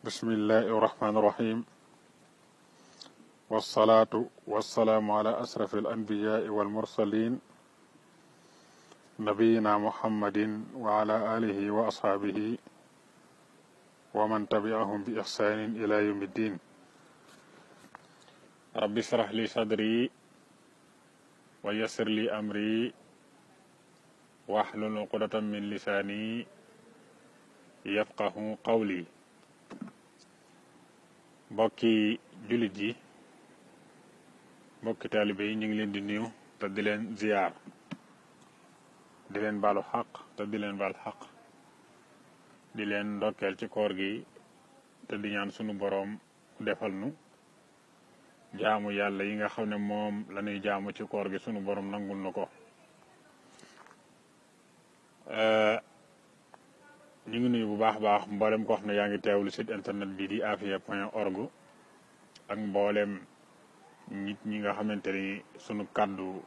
بسم الله الرحمن الرحيم والصلاة والسلام على أشرف الأنبياء والمرسلين نبينا محمد وعلى آله وأصحابه ومن تبعهم بإحسان إلى يوم الدين رب اشرح لي صدري ويسر لي أمري واحلل عقدة من لساني يفقه قولي mbokki jullit yi mbokki taalibe yi ñu ngi leen di nuyu te di leen ziyaar di leen baalu xaq te di leen baal xaq di leen ndokkeel ci koor gi te di ñaan sunu boroom defal nu jaamu yàlla yi nga xam ne moom la ñuy jaamu ci koor gi sunu boroom nangul nu ko ñu ngi nuyu bu baax baax mboolem ko xam ne yaa ngi teewlu site internet bi di afia.org ak mboolem nit ñi nga xamante ni sunu kàddu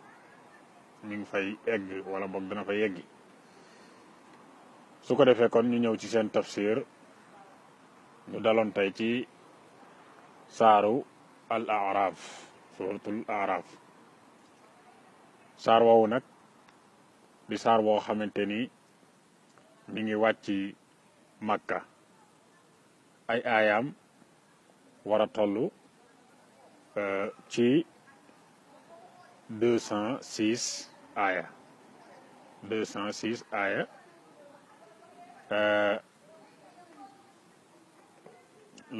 ñu ngi fay egg wala boog dana fa yeggi su ko defee kon ñu ñëw ci seen tafsir ñu daloon tey ci saaru al araf suratul araf saar woowu nag di saar woo xamante ni mi ngi wàcc Makka ay aayaam war a toll ci 206 aaya 206 aaya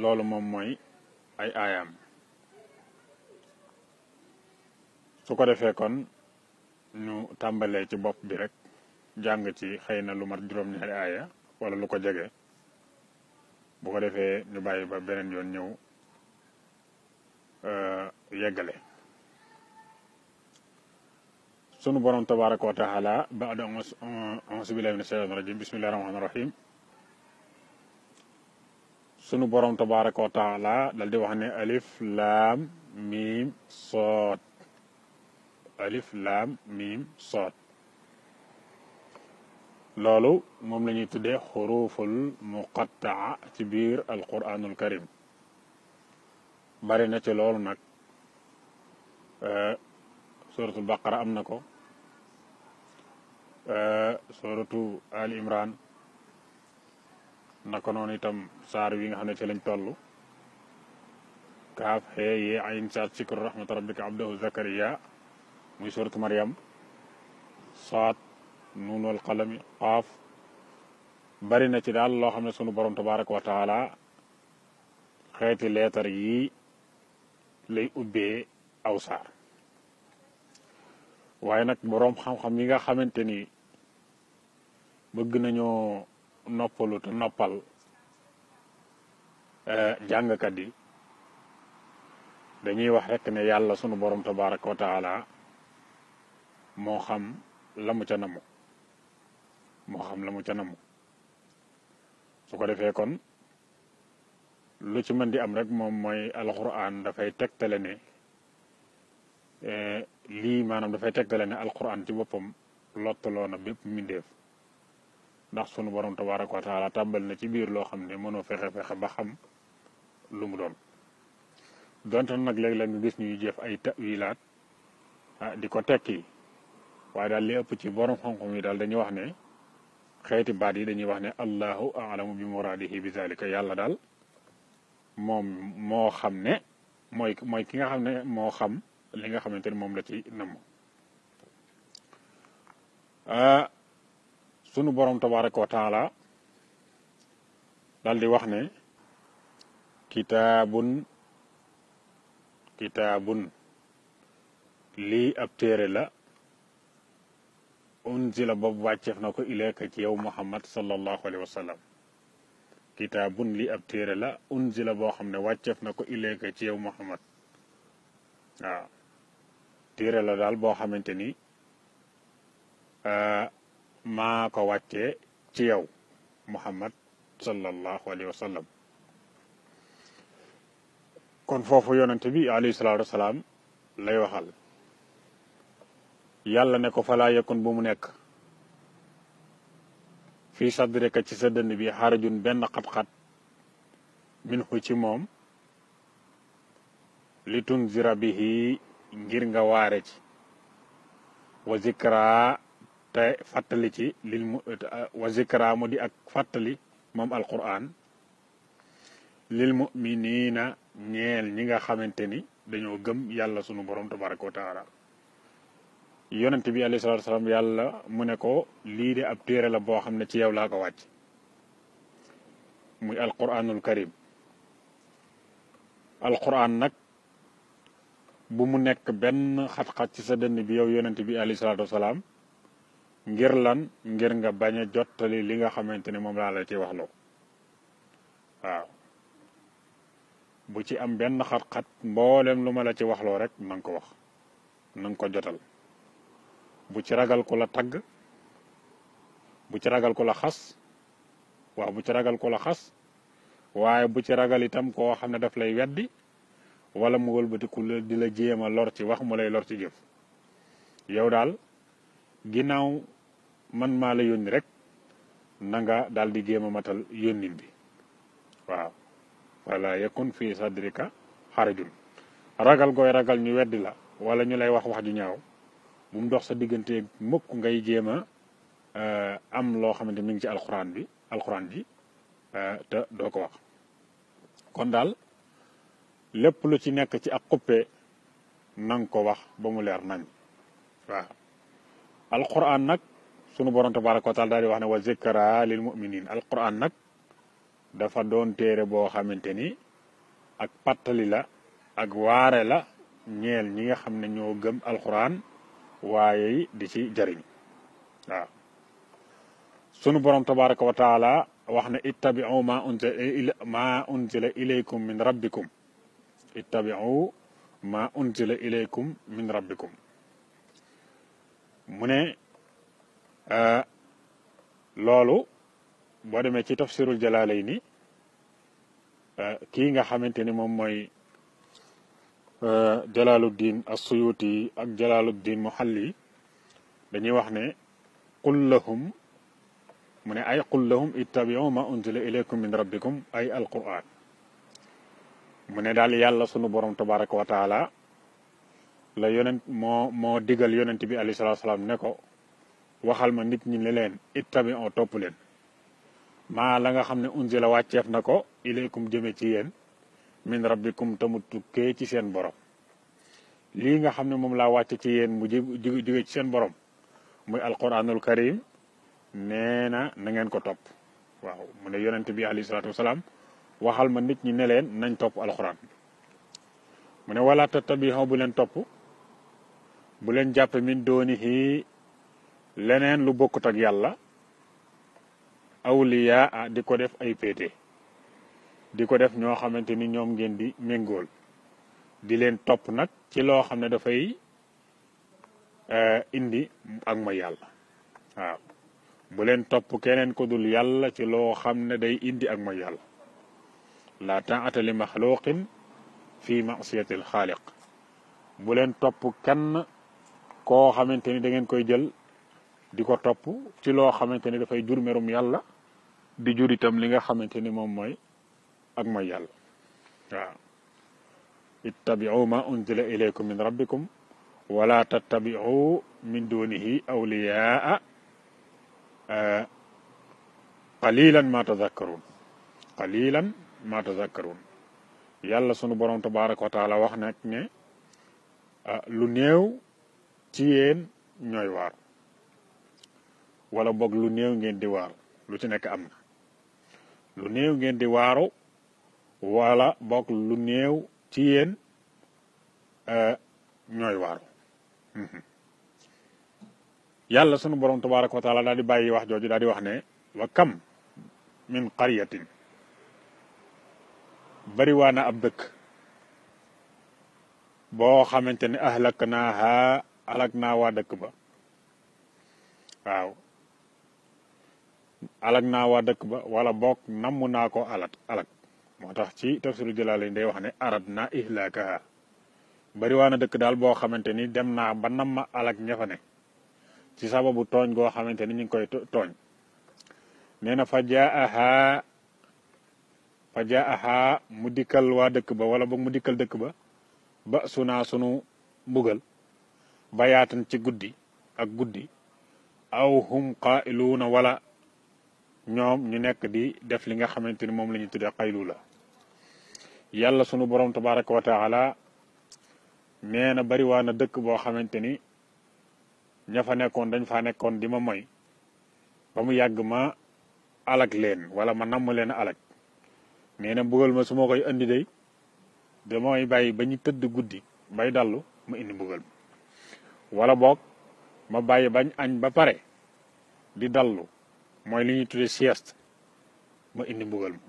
loolu moom mooy ay aayaam su ko defee kon ñu tàmbalee ci bopp bi rek jàng ci xëy na lu mat juróom-ñaari aaya wala lu ko jege bu ko defee ñu bàyyi ba beneen yoon ñëw yeggale sunu borom tabaraka wa taala ba'da a'uuzu billahi mina shaytaani rajim bismillahi rahmaani rahim sunu borom tabaraka wa taala dal di wax ne alif laam miim sood alif laam miim sood loolu moom la ñuy tuddee xuruful muqattaa ci biir alquranul karim bari na ci loolu nag suratul baqara am na ko suratu ali imran naka noonu itam saar wi nga xam ne ci lañ toll kaaf xee yee ayn saat sikru rahmata rabbika abdahu zakariya muy suratu maryam saat nuun wal qalami qaaf bari na ci daal loo xam ne sunu borom tabaraka wa taala xeeti leetar yi lay ubbee aw saar waaye nag boroom xam-xam yi nga xamante ni bëgg nañoo noppalu te noppal jàngkat yi dañuy wax rekk ne yàlla sunu borom tabaraka wa taala moo xam la mu ca namu moo xam la mu ca namu su ko defee kon lu ci mën di am rek moom mooy alquran dafay tegtale ne lii maanaam dafay tegtale ne alquran ci boppam lottaloo na bépp mbindeef ndax sunu borom tabaraka wa taala tàmbal na ci biir loo xam ne mënoo fexe ba xam lu mu doon donte nag léeg-léeg nga gis ñuy jëf ay tawilaat di ko tekki waaye daal li ëpp ci borom xam-xam yi daal dañuy wax ne xeeti baat yi dañuy wax ne allahu alamu bi muradihi bi zalika yàlla daal moom moo xam ne mooy ki nga xam ne moo xam li nga xamante ni moom la ci namm sunu borom tabaraka wa taala daal di wax ne kitaabun lii ab téere la unzila boobu wàcceef na ko ilayka ci yow muhammad sallallahu alayhi wa sallam kitaabun li ab téere la unzila boo xam ne wàcceef na ko ilayka ci yow muhammad waaw téere la daal boo xamante ni maa ko wàccee ci yow muhammad sallallahu alayhi wa sallam kon foofu yonente bi alayhi salaatu wasalaam lay waxal yàlla ne ko falaa yakun bu mu nekk fii sadrika ci sa dënn bi xarajun benn xat-xat minhu ci moom li tunzira bihi ngir nga waare ci wa zikra te fàttali ci wa zikra mu di ak fàttali moom alquran lil muminina ñeel ñi nga xamante ni dañoo gëm yàlla sunu borom tabaraka wa taala yonent bi alayhi salaatu wasalaam yàlla mu ne ko lii de ab téere la boo xam ne ci yow laa ko wàcc muy alquranul karim alquran nag bu mu nekk benn xat-xat ci sa dënn bi yow yonent bi alayhi salaatu wasalaam ngir lan ngir nga bañ a jottali li nga xamante ne moom laa la ci waxloo waaw bu ci am benn xat-xat mboolem lu ma la ci waxloo rek na nga ko wax na nga ko jotal bu ci ragal ko la tagg bu ci ragal ko la xas waaw bu ci ragal ko la xas waaye bu ci ragal itam koo xam ne daf lay weddi wala mu wëlbatiku di la jéem a lor ci wax mu lay lor ci jëf yow daal ginnaaw man maa la yónni rek na nga daal di jéem a matal yónnin bi waaw wala yakun fi sadrika xarajun ragal gooy ragal ñu weddi la wala ñu lay wax wax ju ñaaw bu mu dox sa diggante mukk ngay jéem a am loo xamante mi ngi ci alxuraan ji te doo ko wax kon daal lépp lu ci nekk ci ak xuppe nang ko wax ba mu leer nañ waaw alquran nag sunu borom tabaraka wa taala daal di wax ne wa zikra lil muminin alquran nag dafa doon téere boo xamante ni ak pàttali la ak waare la ñeel ñi nga xam ne ñoo gëm alquran waaye di ci jariñ waaw sunu borom tabaraka wa taala wax ne ittabi'u ma unzila ilaykum min rabbikum ittabi'u ma unzila ilaykum min rabbikum mu ne loolu boo demee ci tafsirul jalaalayni kii nga xamante ni moom mooy jalaaluddin as-suyuti ak jalaaluddin muhalli dañuy wax ne qul lahum mu ne ay qul lahum ittabi'u ma unzila ilaykum min rabbikum ay alquran mu ne daal yàlla sunu borom tabaraka wa taala la yonent moo digal yonent bi alayhi salaatu salaam ne ko waxal ma nit ñi ne leen ittabi'u topp leen maa la nga xam ne unzila wàcceef na ko ilaykum jëme ci yéen min rabbikum tamu tukkee ci seen borom lii nga xam ne moom laa wàcce ci yéen mu jóge ci seen borom muy alquranul karim nee na ngeen ko topp waaw mu ne yonent bi alayhi salaatu wasalaam waxal ma nit ñi ne leen nañ topp alquran mu ne wala tattabi'u bu leen topp bu leen jàppe min doonihi leneen lu bokkut ak yàlla awliya di ko def ay péete di ko def ñoo xamante ni ñoom ngeen di méngool di leen topp nag ci loo xam ne dafay indi ak mooy yàlla waaw bu leen topp keneen ko dul yàlla ci loo xam ne day indi ak mooy yàlla la ta'ata li maxluqin fi ma'siyatil xaaliq bu leen topp kenn koo xamante ni da ngeen koy jël di ko topp ci loo xamante ni dafay jur merum yàlla di jur itam li nga xamante ni moom mooy ak mooy yàlla waaw ittabi'u ma unzila ilaykum min rabbikum wala tattabi'u min dunihi awliyaa qalilan ma tadhakkarun yàlla sunu borom tabaraka wa taala wax nag ne lu néew ci yéen ñooy waar wala boog lu néew ngeen di waaru lu ci nekk am na lu néew ngeen di waaru wala boog lu néew ci yéen ñooy waaru yàlla sunu borom tabaraka wa taala daal di bàyyi wax jooju daal di wax ne wa kam min qaryatin bari waa na ab dëkk boo xamante ne ahlaknaaha alak naa waa dëkk ba waaw alak naa waa dëkk ba wala boog namm naa ko alak moo tax ci tafsiru Jalaalayn day wax ne arad naa ihlaakaha bari waa na dëkk daal boo xamante ni dem naa ba namma alak ña fa ne ci sababu tooñ goo xamante ni ñu ngi koy tooñ nee na fa fa jaaha mu dikkal waa dëkk ba wala boog mu dikkal dëkk ba ba sunu mbugal bayaatan ci guddi ak guddi aw hum qaa'iluuna wala ñoom ñu nekk di def li nga xamante ni moom la ñu tuddee qayluula yàlla sunu borom tabaraka wa taala nee na bari waa na dëkk boo xamante ni ña fa nekkoon dañ faa nekkoon di ma moy ba mu yàgg ma alag leen wala ma namm leen alag nee na mbugal ma su ma koy andi day damay bàyyi ba ñu tëdd guddi bay dallu ma indi mbugal ma wala boog ma bàyyi bañ añ ba pare di dallu mooy li ñuy tuddee sieste ma indi mbugal ma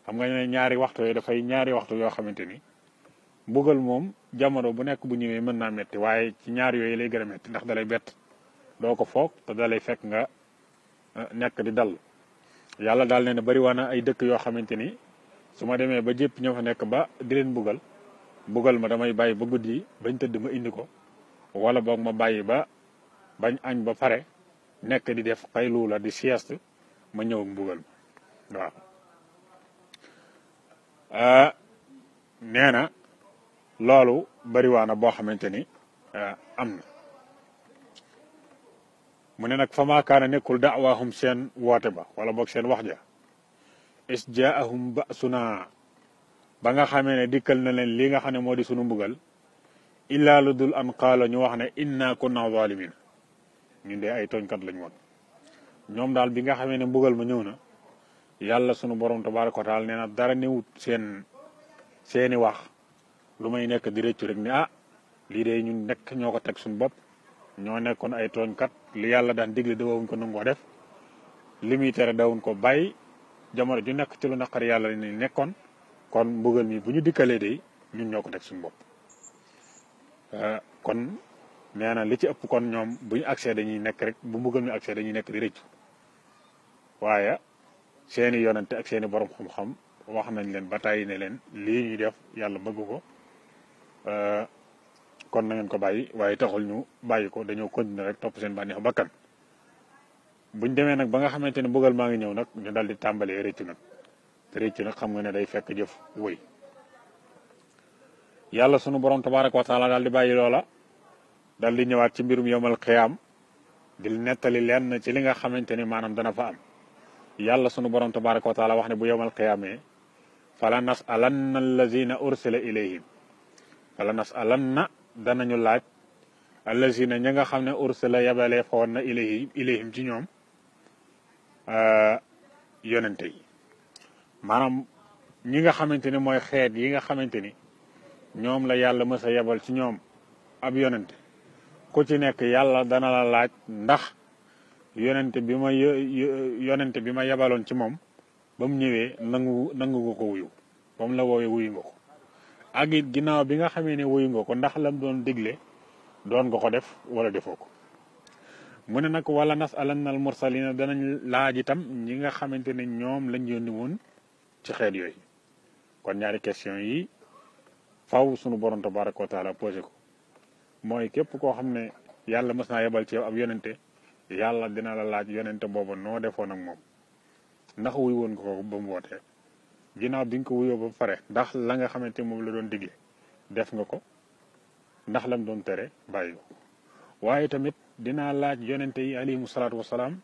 xam nga ne ñaari waxtu yooyu dafay ñaari waxtu yoo xamante ni mbugal moom jamono bu nekk bu ñëwee mën naa metti waaye ci ñaar yooyu lay gën a metti ndax dalay bett doo ko foog te dalay fekk nga nekk di dal yàlla daal nee na bari waa na ay dëkk yoo xamante ni su ma demee ba jépp ñoo fa nekk ba di leen mbugal ma damay bàyyi ba guddi bañ tëdd ma indi ko wala boog ma bàyyi ba bañ añ ba pare nekk di def qayluula di sieste ma ñëw mbugal ma waaw nee na loolu bariwaana boo xamante ni am na mu ne nag fa maa kaana nekkul da'waahum seen woote ba wala boog seen wax ja is jaahum ba'suna ba nga xamee ne dikkal na leen li nga xam ne moo di sunu mbugal illaa lu dul an qaala ñu wax ne inna kunna zalimin ñun de ay tooñkat lañ woon ñoom daal bi nga xamee ne mbugal ma ñëw na yàlla sunu borom tabaaraka wa taala nee na dara newut seeni wax lu may nekk di rëccu rek ni lii de ñun nekk ñoo ko teg suñu bopp ñoo nekkoon ay tooñkat li yàlla daan digle dawuñ ko nangoo def li muy tere dawuñ ko bàyyi jamono ju nekk ci lu naqar yàlla ni nekkoon kon mbugal mi bu ñu dikkalee de ñun ñoo ko teg suñu bopp kon nee na li ci ëpp kon ñoom bu ñu accès dañuy nekk rek bu mbugal mi accès dañuy nekk di rëccu waaye seeni yonante ak seeni borom xam-xam wax nañ leen ba tàyyi ne leen lii ñuy def yàlla bëgg ko kon na ngeen ko bàyyi waaye taxul ñu bàyyi ko dañoo continuer rek topp seen bànneex bakkan buñ demee nag ba nga xamante ne mbugal maa ngi ñëw nag ñu dal di tàmbalee rëccu nag te rëccu nag xam nga ne day fekk jëf wëy yàlla sunu borom tabaaraka wa taala daal di bàyyi loola dal di ñëwaat ci mbirum yawmal qiyaam di nettali lenn ci li nga xamante ni maanaam dana fa am yàlla sunu borom tabaaraka wa taala wax ne bu yawmal qiyaamee fala nasalanna allazina ursila ilayhim fala nasalanna danañu laaj allazina ña nga xam ne ursila yabalee fa woon na ilayhim ci ñoom yonente yi maanaam ñi nga xamante ni mooy xeet yi nga xamante ni ñoom la yàlla mës a yebal ci ñoom ab yonente ku ci nekk yàlla dana la laaj ndax yonente bi ma yebaloon ci moom ba mu ñëwee nangu nga ko wuyu ba mu la woowee wuyu nga ko ak it ginnaaw bi nga xamee ne wuyu nga ko ndax lam doon digle doon nga ko def wala defoo ko mu ne nag wala nasalanna al mursalina danañ laaj itam ñi nga xamante ne ñoom lañ yónni woon ci xeet yooyu kon ñaari question yi faw sunu borom tabaraka wa taala posé ko mooy képp koo xam ne yàlla mës naa yebal ci yow ab yonente yàlla dina la laaj yonente booba noo defoon ak moom ndax wuy woon nga ko ba mu wootee ginnaaw bi nga ko wuyoo ba pare ndax la nga xamante moom la doon digle def nga ko ndax lam doon tere bàyyi ko waaye tamit dinaa laaj yonente yi alayhimu salaatu wasalaam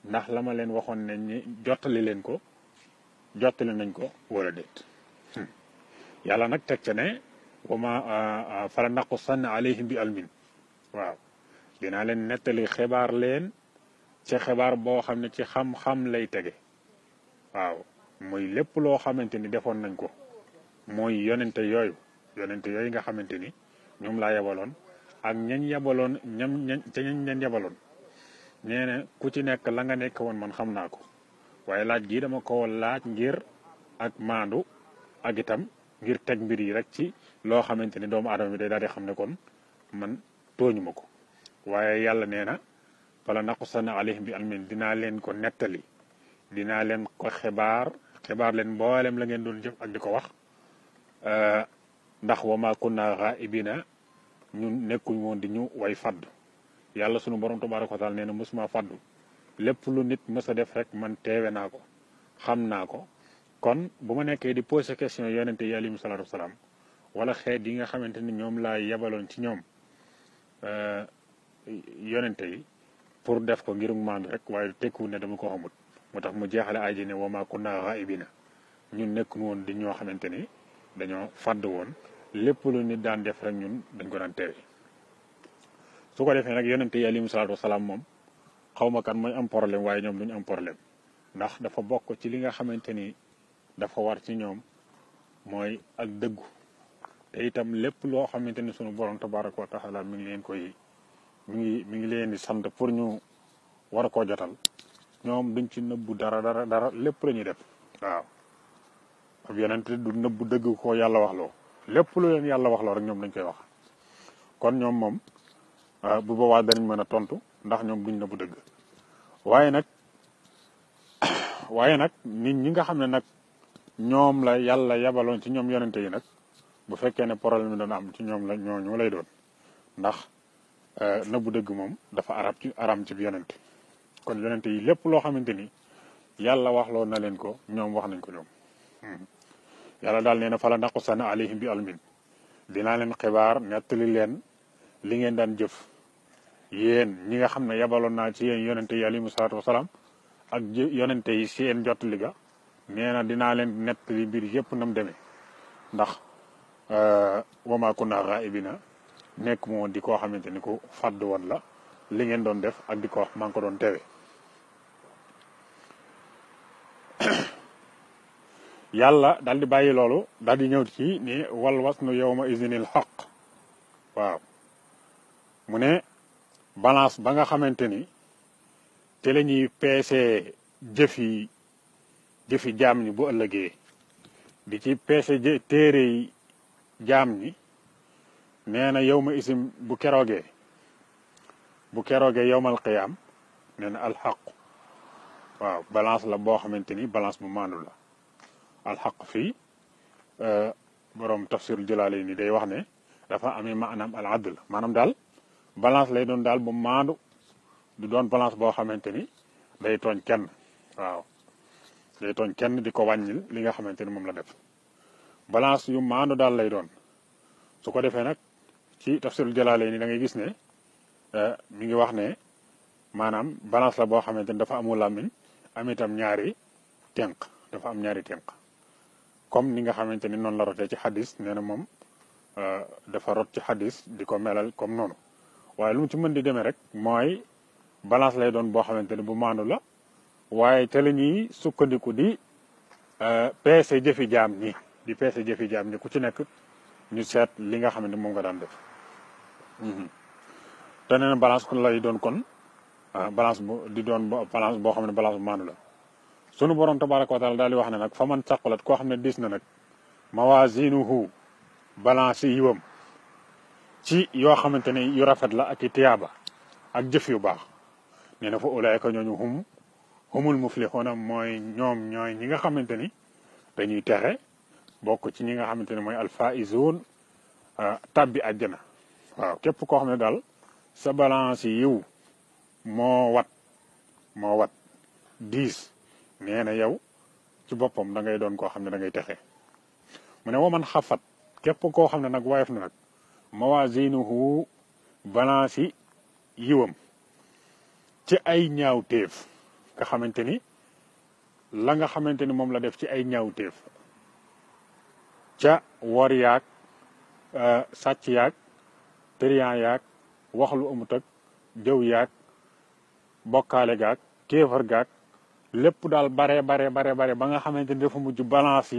ndax la ma leen waxoon ne ñi jottali nañ ko wala déet yàlla nag teg ca ne wama fala naqussanna alayhim bi almin waaw dinaa leen nettali xibaar leen ci xibaar boo xam ne ci xam-xam lay tege waaw muy lépp loo xamante ni defoon nañ ko mooy yonente yooyu nga xamante ni ñoom laa yebaloon ak ñañ yebaloon ñañ yebaloon nee na ku ci nekk la nga nekk woon man xam naa ko waaye laaj gii dama ko laaj ngir ak maandu ak itam ngir teg mbir yi rek ci loo xamante ni doomu aadama bi day daal di xam ne kon man tooñu ma ko waaye yàlla nee na fala naqussanna alayhim bi almin dinaa leen ko nettali dinaa leen ko xibaar leen mboolem la ngeen doon jëf ak di ko wax ndax wa ma kunna ghaibina ñun nekkuñ woon di ñu way faddu yàlla sunu borom tabaraka wa taala nee na mosuma faddu lépp lu nit mës a def rek man teewe naa ko xam naa ko kon bu ma nekkee di poser question yonente yi alayhimu salaatu wasalaam wala xeet yi nga xamante ni ñoom laa yebaloon ci ñoom yonente yi pour def ko ngir maandu rek waaye tekkiwul ne dama ko xamut moo tax mu jeexale aji ne wa maa kunnaa gaa'ibiina ñun nekk nu woon di ñoo xamante ni dañoo fàdd woon lépp lu nit daan def rek ñun dañ ko daan tere su ko defee nag yonente yi alayhimu salaatu wasalaam moom xaw ma kan mooy am problème waaye ñoom duñu am problème ndax dafa bokk ci li nga xamante ni dafa war ci ñoom mooy ak dëggu te itam lépp loo xamante ni sunu borom tabaraka wa taala mi ngi leen koy mi ngi leen di sant pour ñu war koo jotal ñoom duñ ci nëbbu dara lépp la ñuy def waaw ab yonent du nëbbu dëgg ko yàlla wax loo lépp lu leen yàlla wax loo rek ñoom dañ koy wax kon ñoom moom bu boobaa danañ mën a tontu ndax ñoom duñ nëbbu dëgg waaye nag nit ñi nga xam ne nag ñoom la yàlla yabaloon ci ñoom yonente yi nag bu fekkee ne problème mi doon am ci ñoom la ñooñu lay doon ndax nëbbu dëgg moom dafa aram ci yonente kon yonente yi lépp loo xamante ni yàlla waxloo na leen ko ñoom wax nañ ko ñoom yàlla daal nee na fala naqussanna alayhim bi ilmin dinaa leen xibaar nettali leen li ngeen daan jëf yéen ñi nga xam ne yabaloon naa ci yéen yonente yi alayhimu salaatu wasalaam ak yonente yi seen jottali ga nee na dinaa leen nettali mbir yëpp nam demee ndax wa maa kunnaa gaa'ibiina nekk moo di koo xamante ni ku fàdd woon la li ngeen doon def ak di ko wax maa ngi ko doon tewe yàlla daal di bàyyi loolu daal di ñëw ci ni wal wasnu yawma izinil xaq waaw mu ne balance ba nga xamante ni te la ñuy peese jëfi jaam ñi bu ëllëgee di ci peese téere yi jaam ñi nee na yawma isim bu keroogee yawmal qiyaam nee na alxaq waaw balance la boo xamante ni balance bu maandu la alxaq fii borom tafsirul jalaale ni day wax ne dafa amee maanaam al adl maanaam daal balance lay doon daal bu maandu du doon balance boo xamante ni day tooñ kenn waaw day tooñ kenn di ko wàññil li nga xamante ni moom la def balance yu maandu daal lay doon su ko defee nag ci tafsirul jalaale ni da ngay gis ne mi ngi wax ne maanaam balance la boo xamante ni dafa amul làmmiñ am itam ñaari tenq dafa am ñaari tenq comme ni nga xamante ni noonu la rotee ci xadis nee na moom dafa rot ci xadis di ko melal comme noonu waaye lu mu ci mën di demee rek mooy balance lay doon boo xamante ni bu maandu la waaye te la ñuy sukkandiku di peese jëfi jaam ñi di peese jëfi jaam ñi ku ci nekk ñu seet li nga xam ne moom nga daan def te nee na balance kon lay doon kon balance bu di doon balance boo xam ne balance bu maandu la sunu borom tabaraka wa taala daal di wax ne nag fa man saqulat koo xam ne dis na nag mawazinuhu balance yi yiwam ci yoo xamante ne yu rafet la ak i tiyaaba ak jëf yu baax nee na fa ulaayka ñooñu humul muflixuuna mooy ñooy ñi nga xamante ni dañuy texe bokk ci ñi nga xamante ne mooy alfaizuun tabbi àjjana waaw képp koo xam ne daal sa balance yi yiw moo wat 10 nee na yow ci boppam da ngay doon koo xam ne da ngay texe mu ne waman xafat képp koo xam ne nag woyof na nag mawazinuhu balance yi yiwam ci ay ñaawteef nga xamante ni la nga xamante ni moom la def ci ay ñaawteef ca wor yaag sàcc yaag trian yaag wax lu amut ak jëw yaag bokkaale gaag kéefar gaag lépp daal bare ba nga xamante ni dafa mujj balance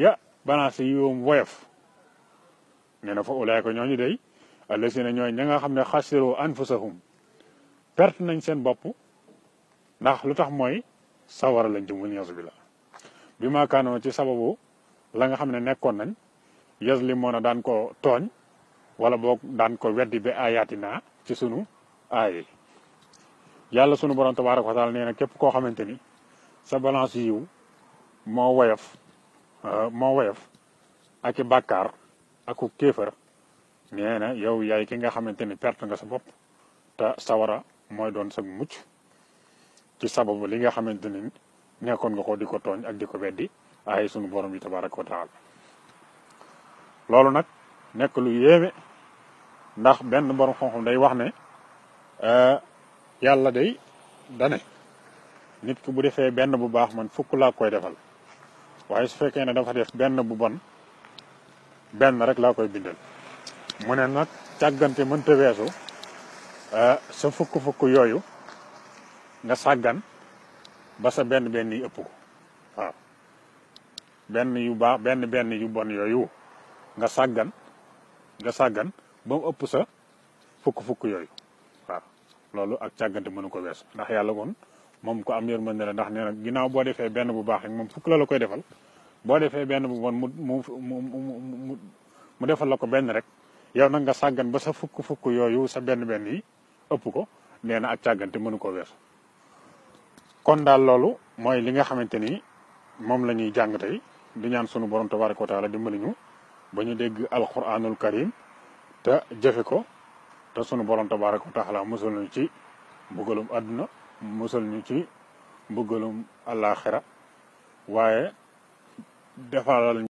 yi yoom woyof nee na fa ulaay ko ñooñu day allasina ñooy ña nga xam ne xasiru anfusahum perte nañ seen bopp ndax lu tax mooy sawara lañ jëm wal bi la bi maakaanoo ci sababu la nga xam ne nekkoon nañ yazlimoona daan ko tooñ wala boog daan ko weddi bi ayatina ci sunu aaye yàlla sunu borom tabaaraka wa taala nee na képp koo xamante ni sa balance yiw moo woyof ak i bàkkaar aku kéefër nee na yow yaay ki nga xamante ni perte nga sa bopp te sawara mooy doon sa mucc ci sababu li nga xamante ni nekkoon nga ko di ko tooñ ak di ko weddi ay sunu borom yi tabaraka wa taala loolu nag nekk lu yéeme ndax benn borom xam-xam day wax ne yàlla day dane nit ki bu defee benn bu baax man fukk laa koy defal waaye su fekkee ne dafa def benn bu bon benn rek laa koy bindal mu ne nag càggante mënta weesu sa fukk yooyu nga sàggan ba sa benn yi ëpp ko waaw benn yu baax benn yu bon yooyu nga sàggan ba mu ëpp sa fukk yooyu waaw loolu ak càggante mënu ko weesu ndax yàlla kon moom ko am yërmande la ndax nee na ginnaaw boo defee benn bu baax rek moom fukk la koy defal boo defee benn bu bon mu defal la ko benn rek yow nag nga sàggan ba sa fukk yooyu sa benn yi ëpp ko nee na ak càggante mënu ko weesu kon daal loolu mooy li nga xamante ni moom la ñuy jàng tey di ñaan sunu borom tabaraka wa taala dimbali ñu ba ñu dégg alquranul karim te jëfe ko te sunu borom tabaraka wa taala musal ñu ci mbugalum àdduna musal ñu ci mbugalum àllaaxira waaye defalal